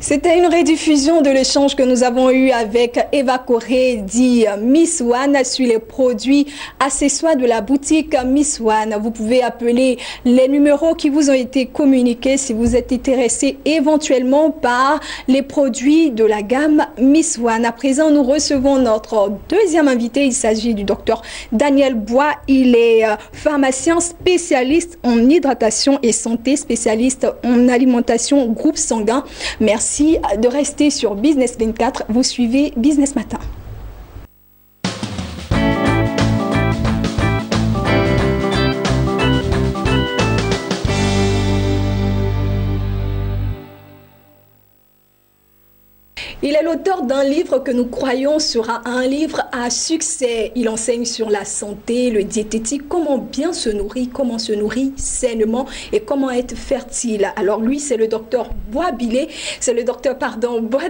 C'était une rediffusion de l'échange que nous avons eu avec Eva Corré, dit Miss One, sur les produits accessoires de la boutique Miss One. Vous pouvez appeler les numéros qui vous ont été communiqués si vous êtes intéressé éventuellement par les produits de la gamme Miss One. À présent, nous recevons notre deuxième invité. Il s'agit du docteur Daniel Bois. Il est pharmacien spécialiste en hydratation et santé, spécialiste en alimentation groupe sanguin. Merci de rester sur Business 24. Vous suivez Business Matin. Il est l'auteur d'un livre que nous croyons sera un livre à succès. Il enseigne sur la santé, le diététique, comment bien se nourrir, comment se nourrir sainement et comment être fertile. Alors lui, c'est le docteur Bois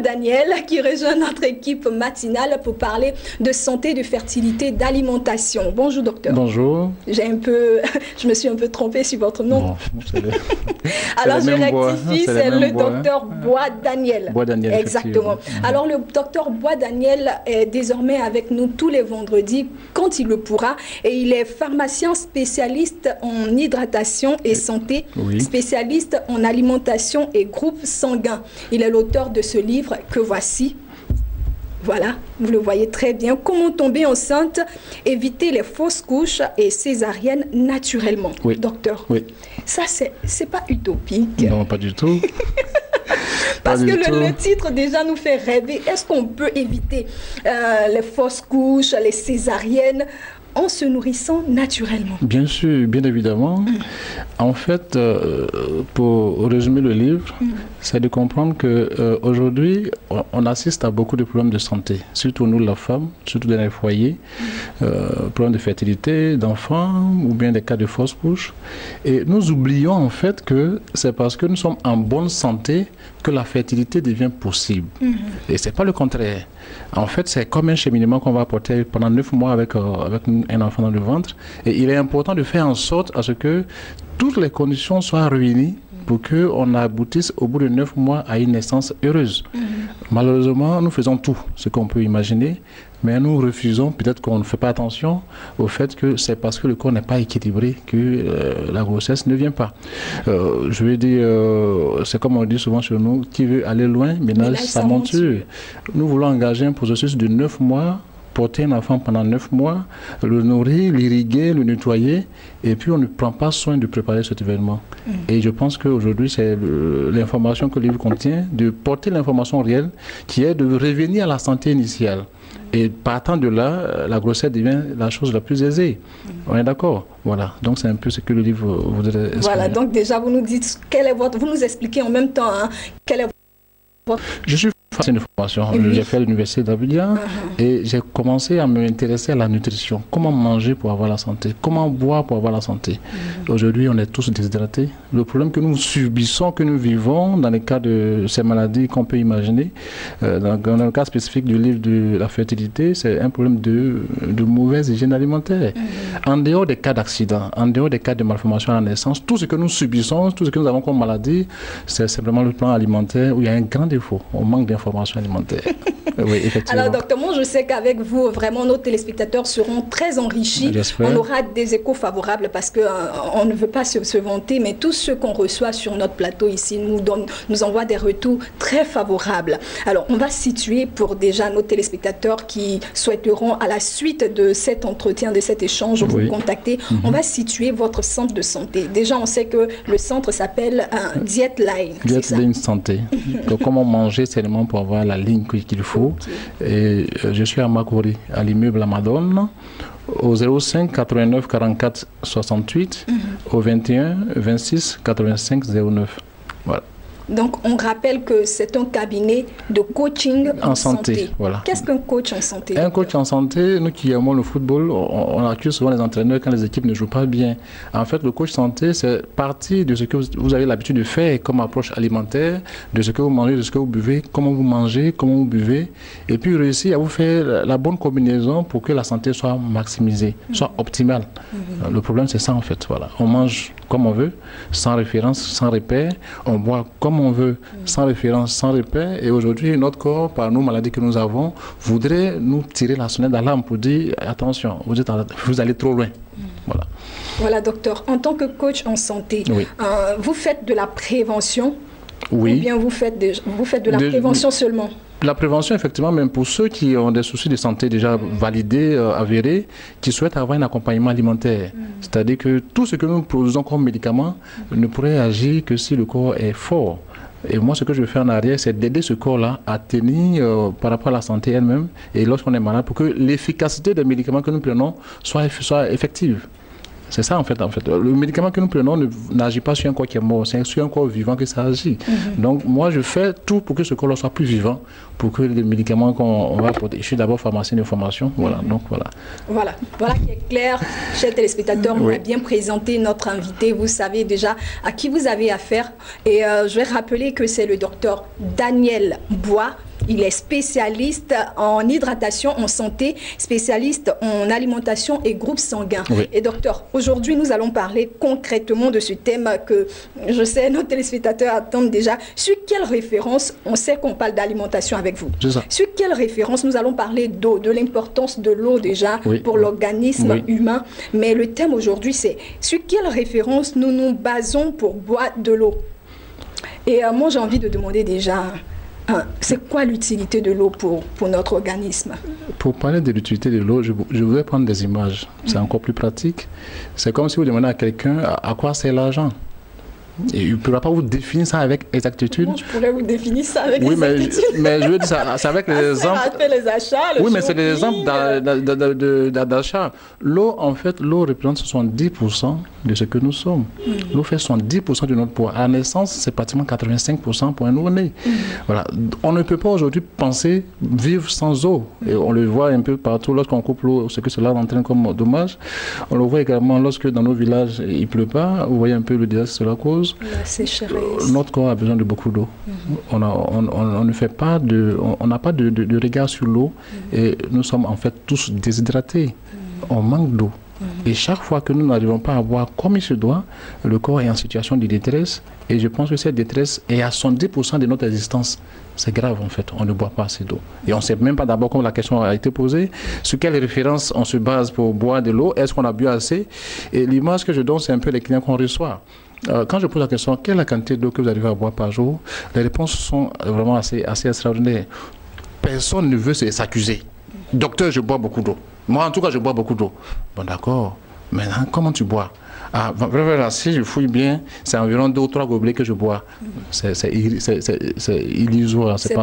Daniel qui rejoint notre équipe matinale pour parler de santé, de fertilité, d'alimentation. Bonjour docteur. Bonjour. Je me suis un peu trompée sur votre nom. Non, alors je rectifie, c'est le docteur Bois Daniel. Bois Daniel. Exactement. Alors le docteur Bois Daniel est désormais avec nous tous les vendredis quand il le pourra et il est pharmacien spécialiste en hydratation et santé, spécialiste en alimentation et groupe sanguin. Il est l'auteur de ce livre que voici. Voilà, vous le voyez très bien. Comment tomber enceinte, éviter les fausses couches et césariennes naturellement. Oui. Docteur, ça c'est pas utopique. Non, pas du tout. Parce que le titre déjà nous fait rêver. Est-ce qu'on peut éviter les fausses couches, les césariennes en se nourrissant naturellement? Bien sûr, bien évidemment. En fait, pour résumer le livre, c'est de comprendre qu'aujourd'hui, on assiste à beaucoup de problèmes de santé, surtout nous, la femme, surtout dans les foyers, problèmes de fertilité, d'enfants, ou bien des cas de fausses couches. Et nous oublions en fait que c'est parce que nous sommes en bonne santé que la fertilité devient possible. Et ce n'est pas le contraire. En fait, c'est comme un cheminement qu'on va porter pendant 9 mois avec un enfant dans le ventre. Et il est important de faire en sorte à ce que toutes les conditions soient réunies pour qu'on aboutisse au bout de 9 mois à une naissance heureuse. Malheureusement, nous faisons tout ce qu'on peut imaginer, mais nous refusons, peut-être qu'on ne fait pas attention au fait que c'est parce que le corps n'est pas équilibré que la grossesse ne vient pas. Je veux dire, c'est comme on dit souvent chez nous, qui veut aller loin, ménage sa monture. Nous voulons engager un processus de 9 mois, porter un enfant pendant 9 mois, le nourrir, l'irriguer, le nettoyer, et puis on ne prend pas soin de préparer cet événement. Et je pense qu'aujourd'hui, c'est l'information que le livre contient, de porter l'information réelle, qui est de revenir à la santé initiale. Et partant de là, la grossesse devient la chose la plus aisée. On est d'accord? Voilà. Donc c'est un peu ce que le livre voudrait exprimer. Voilà. Donc déjà, vous nous dites, vous nous expliquez en même temps, quel est votre... Je suis c'est une formation. J'ai fait à l'université d'Abidjan et j'ai commencé à m'intéresser à la nutrition. Comment manger pour avoir la santé? Comment boire pour avoir la santé? Aujourd'hui, on est tous déshydratés. Le problème que nous subissons, que nous vivons dans les cas de ces maladies qu'on peut imaginer, dans le cas spécifique du livre de la fertilité, c'est un problème de mauvaise hygiène alimentaire. En dehors des cas d'accident, en dehors des cas de malformation à la naissance, tout ce que nous subissons, tout ce que nous avons comme maladie, c'est simplement le plan alimentaire où il y a un grand défaut. On manque d'informations alimentaire. Oui, effectivement. Alors, docteur, moi, je sais qu'avec vous, vraiment, nos téléspectateurs seront très enrichis. On aura des échos favorables parce qu'on ne veut pas se vanter, mais tous ceux qu'on reçoit sur notre plateau ici nous envoient des retours très favorables. Alors, on va situer pour déjà nos téléspectateurs qui souhaiteront, à la suite de cet entretien, de cet échange, vous contacter, on va situer votre centre de santé. Déjà, on sait que le centre s'appelle Dietline. Dietline Santé. Donc, comment manger sainement pour avoir la ligne qu'il faut. Et je suis à Makori, à l'immeuble Amadon, au 05 89 44 68, au 21 26 85 09. Voilà. Donc, on rappelle que c'est un cabinet de coaching en santé. Voilà. Qu'est-ce qu'un coach en santé? Un coach en santé, nous qui aimons le football, on accuse souvent les entraîneurs quand les équipes ne jouent pas bien. En fait, le coach santé, c'est partie de ce que vous avez l'habitude de faire comme approche alimentaire, de ce que vous mangez, de ce que vous buvez, comment vous mangez, comment vous buvez, et puis réussir à vous faire la bonne combinaison pour que la santé soit maximisée, soit optimale. Le problème, c'est ça en fait. Voilà. On mange comme on veut, sans référence, sans repère, on boit comme comme on veut, sans référence, sans repère. Et aujourd'hui, notre corps, par nos maladies que nous avons, voudrait nous tirer la sonnette d'alarme pour dire attention, vous allez trop loin. Voilà. Voilà, docteur. En tant que coach en santé, vous faites de la prévention ou bien vous faites de la prévention seulement? La prévention, effectivement, même pour ceux qui ont des soucis de santé déjà validés, avérés, qui souhaitent avoir un accompagnement alimentaire. C'est-à-dire que tout ce que nous produisons comme médicaments ne pourrait agir que si le corps est fort. Et moi, ce que je fais en arrière, c'est d'aider ce corps-là à tenir par rapport à la santé elle-même et lorsqu'on est malade, pour que l'efficacité des médicaments que nous prenons soit effective. C'est ça en fait. Le médicament que nous prenons n'agit pas sur un corps qui est mort, c'est sur un corps vivant que ça agit. Donc moi je fais tout pour que ce corps soit plus vivant, pour que les médicaments qu'on va porter. Je suis d'abord pharmacien de formation, voilà. Donc voilà. Voilà qui est clair, chers téléspectateurs, on a bien présenté notre invité, vous savez déjà à qui vous avez affaire. Et je vais rappeler que c'est le docteur Daniel Bois. Il est spécialiste en hydratation, en santé, spécialiste en alimentation et groupe sanguin. Et docteur, aujourd'hui, nous allons parler concrètement de ce thème que je sais nos téléspectateurs attendent déjà. Sur quelle référence, on sait qu'on parle d'alimentation avec vous. Sur quelle référence nous allons parler d'eau, de l'importance de l'eau déjà pour l'organisme humain. Mais le thème aujourd'hui, c'est sur quelle référence nous nous basons pour boire de l'eau. Et moi, j'ai envie de demander déjà... c'est quoi l'utilité de l'eau pour notre organisme? Pour parler de l'utilité de l'eau, je voudrais prendre des images. C'est encore plus pratique. C'est comme si vous demandez à quelqu'un à quoi sert l'argent. Et il ne pourra pas vous définir ça avec exactitude. Moi, je pourrais vous définir ça avec exactitude. Mais je veux dire, c'est avec les exemples. Les achats, mais c'est des exemples d'achat. L'eau, en fait, l'eau représente 70% de ce que nous sommes. L'eau fait 70% de notre poids. À la naissance, c'est pratiquement 85% pour un nouveau-né. Voilà. On ne peut pas aujourd'hui penser vivre sans eau. Et on le voit un peu partout lorsqu'on coupe l'eau, ce que cela entraîne comme dommage. On le voit également lorsque dans nos villages, il ne pleut pas. Vous voyez un peu le désastre que cela cause. Notre corps a besoin de beaucoup d'eau. On ne fait pas on n'a pas de regard sur l'eau et nous sommes en fait tous déshydratés. On manque d'eau. Et chaque fois que nous n'arrivons pas à boire comme il se doit, le corps est en situation de détresse. Et je pense que cette détresse est à 70% de notre existence. C'est grave en fait, on ne boit pas assez d'eau. Et on ne sait même pas d'abord, comme la question a été posée, sur quelle référence on se base pour boire de l'eau, est-ce qu'on a bu assez? Et l'image que je donne, c'est un peu les clients qu'on reçoit. Quand je pose la question, quelle est la quantité d'eau que vous arrivez à boire par jour? Les réponses sont vraiment assez extraordinaires. Personne ne veut s'accuser. Docteur, je bois beaucoup d'eau. Moi, en tout cas, je bois beaucoup d'eau. Bon, d'accord. Maintenant, comment tu bois? Si je fouille bien, c'est environ 2 ou 3 gobelets que je bois. C'est illusoire, c'est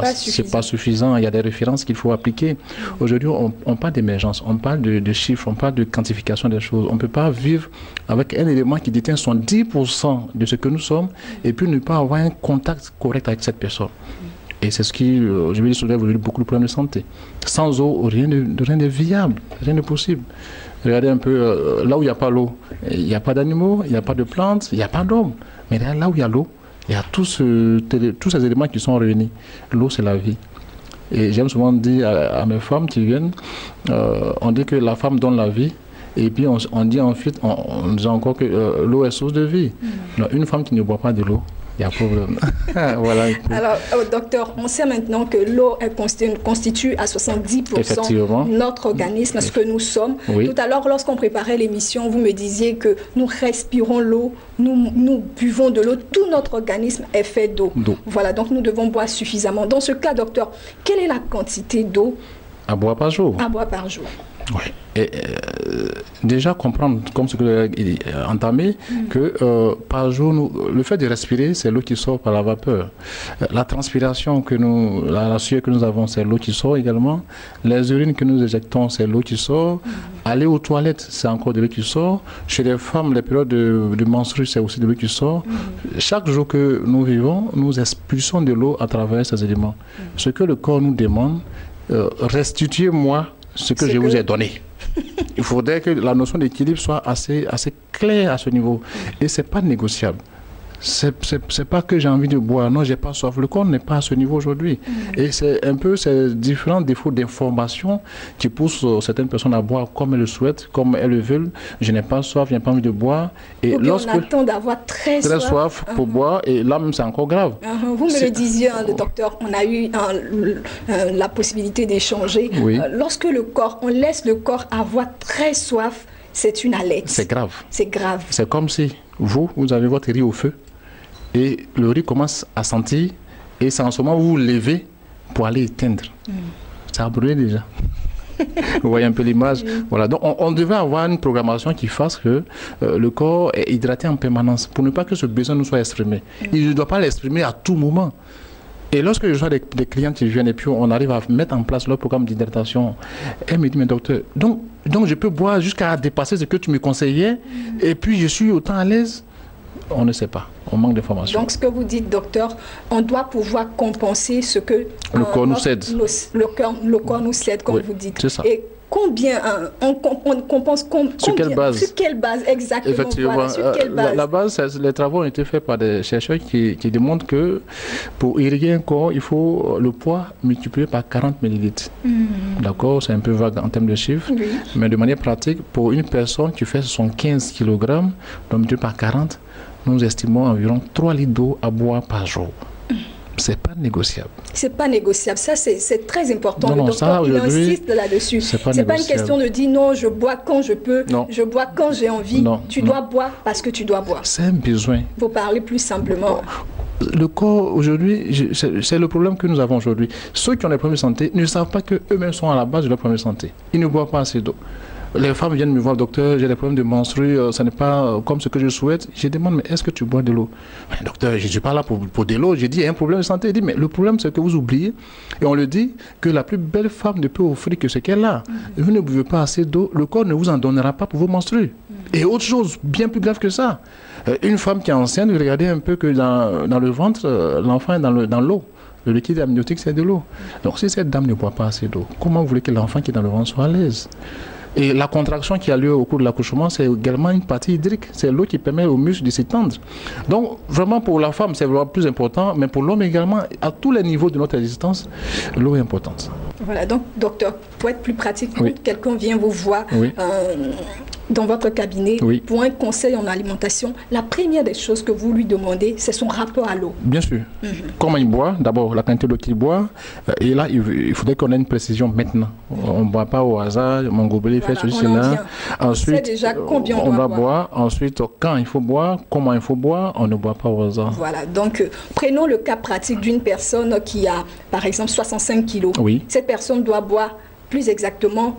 pas suffisant. Il y a des références qu'il faut appliquer. Aujourd'hui, on parle d'émergence, on parle de chiffres, on parle de quantification des choses. On ne peut pas vivre avec un élément qui détient 70% de ce que nous sommes et puis ne pas avoir un contact correct avec cette personne. Et c'est ce qui, je vais dire, soulève aujourd'hui beaucoup de problèmes de santé. Sans eau, rien n'est viable, rien n'est possible. Regardez un peu, là où il n'y a pas l'eau, il n'y a pas d'animaux, il n'y a pas de plantes, il n'y a pas d'hommes. Mais là où il y a l'eau, il y a tous ces éléments qui sont réunis. L'eau, c'est la vie. Et j'aime souvent dire à mes femmes qui viennent, on dit que la femme donne la vie, et puis on dit ensuite, on dit encore que l'eau est source de vie. Donc, une femme qui ne boit pas de l'eau, il y a problème. Voilà. Alors, docteur, on sait maintenant que l'eau constitue à 70% notre organisme, ce que nous sommes. Tout à l'heure, lorsqu'on préparait l'émission, vous me disiez que nous respirons l'eau, nous buvons de l'eau, tout notre organisme est fait d'eau. Voilà, donc nous devons boire suffisamment. Dans ce cas, docteur, quelle est la quantité d'eau à boire par jour? À boire par jour. Oui. Et déjà comprendre, comme ce que vous avez entamé, que par jour, le fait de respirer, c'est l'eau qui sort par la vapeur. La transpiration la sueur que nous avons, c'est l'eau qui sort également. Les urines que nous éjectons, c'est l'eau qui sort. Aller aux toilettes, c'est encore de l'eau qui sort. Chez les femmes, les périodes de menstrues, c'est aussi de l'eau qui sort. Chaque jour que nous vivons, nous expulsons de l'eau à travers ces éléments. Ce que le corps nous demande, restituez-moi ce que je vous ai donné. Il faudrait que la notion d'équilibre soit assez claire à ce niveau. Et ce n'est pas négociable. c'est pas que j'ai envie de boire, non, j'ai pas soif. Le corps n'est pas à ce niveau aujourd'hui. Et c'est un peu ces différents défauts d'information qui poussent certaines personnes à boire comme elles le souhaitent, comme elles le veulent. Je n'ai pas soif, je n'ai pas envie de boire. Et lorsque on attend d'avoir très soif pour boire, et là même c'est encore grave. Vous me le disiez, le docteur, on a eu la possibilité d'échanger. Oui. Lorsque on laisse le corps avoir très soif, c'est une alerte. C'est grave. C'est grave. C'est comme si vous avez votre riz au feu et le riz commence à sentir et c'est en ce moment où vous vous levez pour aller éteindre. Ça a brûlé déjà. Vous voyez un peu l'image. Voilà. Donc on devait avoir une programmation qui fasse que le corps est hydraté en permanence pour ne pas que ce besoin nous soit exprimé. Il ne doit pas l'exprimer à tout moment. Et lorsque je vois des clients qui viennent et puis on arrive à mettre en place leur programme d'hydratation, elle me dit, mais docteur, donc je peux boire jusqu'à dépasser ce que tu me conseillais et puis je suis autant à l'aise. On ne sait pas, on manque d'informations. Donc ce que vous dites, docteur, on doit pouvoir compenser ce que le corps nous cède. Le corps nous cède, comme vous dites. C'est ça. Et combien on compense sur quelle base? Sur quelle base exactement? Effectivement, voilà, sur quelle base? La base, les travaux ont été faits par des chercheurs qui démontrent que pour irriguer un corps, il faut le poids multiplié par 40 millilitres. D'accord, c'est un peu vague en termes de chiffres, mais de manière pratique, pour une personne qui fait 75 kg, donc multiplié par 40, nous estimons environ 3 litres d'eau à boire par jour. C'est pas négociable. C'est pas négociable. Ça, c'est très important. Non, le docteur, il insiste là-dessus. C'est pas une question de dire non, je bois quand je peux, je bois quand j'ai envie. Non, tu dois boire parce que tu dois boire. C'est un besoin. Il faut parler plus simplement. Le corps, aujourd'hui, c'est le problème que nous avons aujourd'hui. Ceux qui ont des problèmes de santé ne savent pas qu'eux-mêmes sont à la base de leurs problèmes de santé. Ils ne boivent pas assez d'eau. Les femmes viennent me voir, docteur, j'ai des problèmes de menstrues, ça n'est pas comme ce que je souhaite. Je demande, mais est-ce que tu bois de l'eau? Docteur, je ne suis pas là pour de l'eau. J'ai dit, il y a un problème de santé. Il dit, mais le problème, c'est que vous oubliez, et on le dit, que la plus belle femme ne peut offrir que ce qu'elle a. Vous ne buvez pas assez d'eau, le corps ne vous en donnera pas pour vos menstrues. Et autre chose, bien plus grave que ça. Une femme qui est enceinte, regardez un peu que dans le ventre, l'enfant est dans l'eau. Le liquide amniotique, c'est de l'eau. Donc si cette dame ne boit pas assez d'eau, comment vous voulez que l'enfant qui est dans le ventre soit à l'aise? Et la contraction qui a lieu au cours de l'accouchement, c'est également une partie hydrique. C'est l'eau qui permet aux muscles de s'étendre. Donc, vraiment, pour la femme, c'est vraiment plus important, mais pour l'homme également, à tous les niveaux de notre existence, l'eau est importante. Voilà, donc, docteur, pour être plus pratique, quelqu'un vient vous voir dans votre cabinet pour un conseil en alimentation. La première des choses que vous lui demandez, c'est son rapport à l'eau. Bien sûr. Comment il boit, d'abord, la quantité d'eau qu'il boit. Et là, il faudrait qu'on ait une précision maintenant. On ne boit pas au hasard, mon gobelet fait ceci, cela. Ensuite, déjà combien on doit boire. Ensuite, quand il faut boire, comment il faut boire, on ne boit pas au hasard. Voilà, donc prenons le cas pratique d'une personne qui a, par exemple, 65 kilos. Cette personne doit boire plus exactement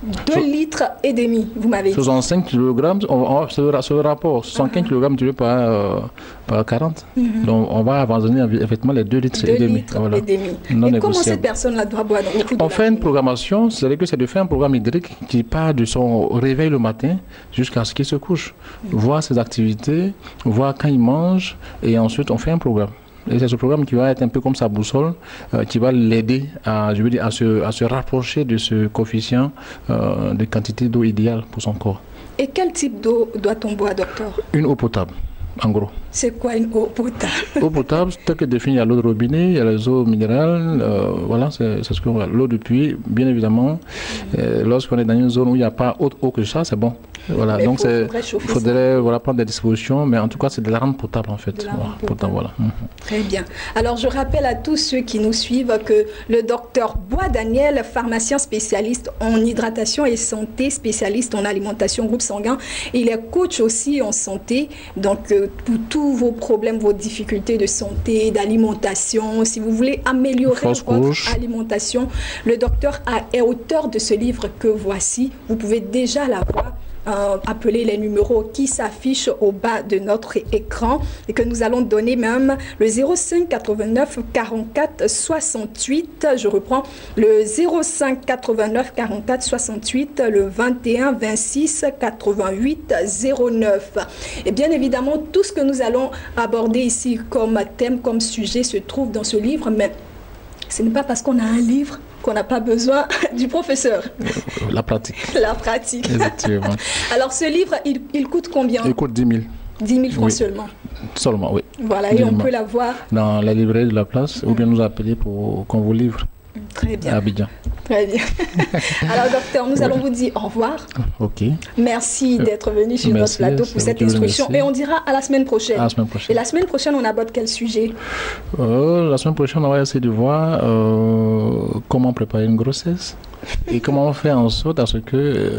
2 litres et demi, vous m'avez dit. 65 kg, c'est le rapport. 65 kg divisé par 40. Donc on va abandonner effectivement les 2 litres et demi. Voilà. Et comment cette personne-là doit boire? On fait une programmation, c'est-à-dire que c'est de faire un programme hydrique qui part de son réveil le matin jusqu'à ce qu'il se couche. Voir ses activités, voir quand il mange, et ensuite on fait un programme. Et c'est ce programme qui va être un peu comme sa boussole, qui va l'aider à se rapprocher de ce coefficient de quantité d'eau idéale pour son corps. Et quel type d'eau doit-on boire, docteur? Une eau potable, en gros. C'est quoi une eau potable? Eau potable, c'est tel que défini, il y a l'eau de robinet, il y a les eaux minérales, voilà, c'est ce qu'on voit. L'eau de puits, bien évidemment. Lorsqu'on est dans une zone où il n'y a pas autre eau que ça, c'est bon. Voilà, mais donc il faudrait prendre des dispositions, mais en tout cas, c'est de la rendre potable en fait. Voilà. Très bien. Alors, je rappelle à tous ceux qui nous suivent que le docteur Bois Daniel, pharmacien spécialiste en hydratation et santé, spécialiste en alimentation groupe sanguin, il est coach aussi en santé. Donc, pour tous vos problèmes, vos difficultés de santé, d'alimentation, si vous voulez améliorer votre alimentation, le docteur est auteur de ce livre que voici. Vous pouvez déjà l'avoir. Appeler les numéros qui s'affichent au bas de notre écran et que nous allons donner même le 05 89 44 68, je reprends le 05 89 44 68, le 21 26 88 09. Et bien évidemment, tout ce que nous allons aborder ici comme thème, comme sujet se trouve dans ce livre, mais ce n'est pas parce qu'on a un livre qu'on n'a pas besoin du professeur. La pratique. La pratique. Effectivement. Alors, ce livre, il coûte combien? Il coûte 10 000. 10 000 francs Oui. seulement. Seulement, oui. Voilà, et on Minimum. peut la voir. Dans la librairie de la place, ou bien nous appeler pour qu'on vous livre Très à bien, Abidjan. très bien. Alors, docteur, nous allons vous dire au revoir. Ok. Merci d'être venu sur notre Merci, plateau c'est pour vous cette qui vous instruction. remercie. Et on dira à la semaine prochaine. À la semaine Et prochaine. la semaine prochaine, on aborde quel sujet? La semaine prochaine, on va essayer de voir comment préparer une grossesse et comment faire en sorte à ce que,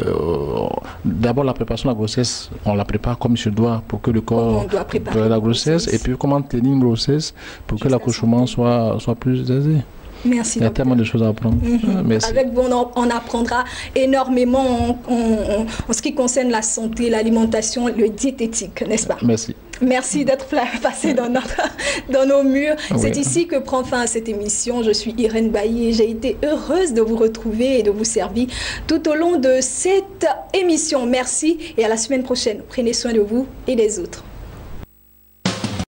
d'abord, la préparation de la grossesse, on la prépare comme il se doit pour que le corps On doit préparer prépare la une grossesse, grossesse. et puis comment tenir une grossesse pour que Jusqu'à l'accouchement soit plus aisé. Merci, Il y a docteur. tellement de choses à apprendre. Merci. Avec vous, on apprendra énormément en ce qui concerne la santé, l'alimentation, le diététique, n'est-ce pas? Merci. Merci d'être passé dans nos murs. Oui. C'est ici que prend fin cette émission. Je suis Irène Bailly et j'ai été heureuse de vous retrouver et de vous servir tout au long de cette émission. Merci et à la semaine prochaine. Prenez soin de vous et des autres.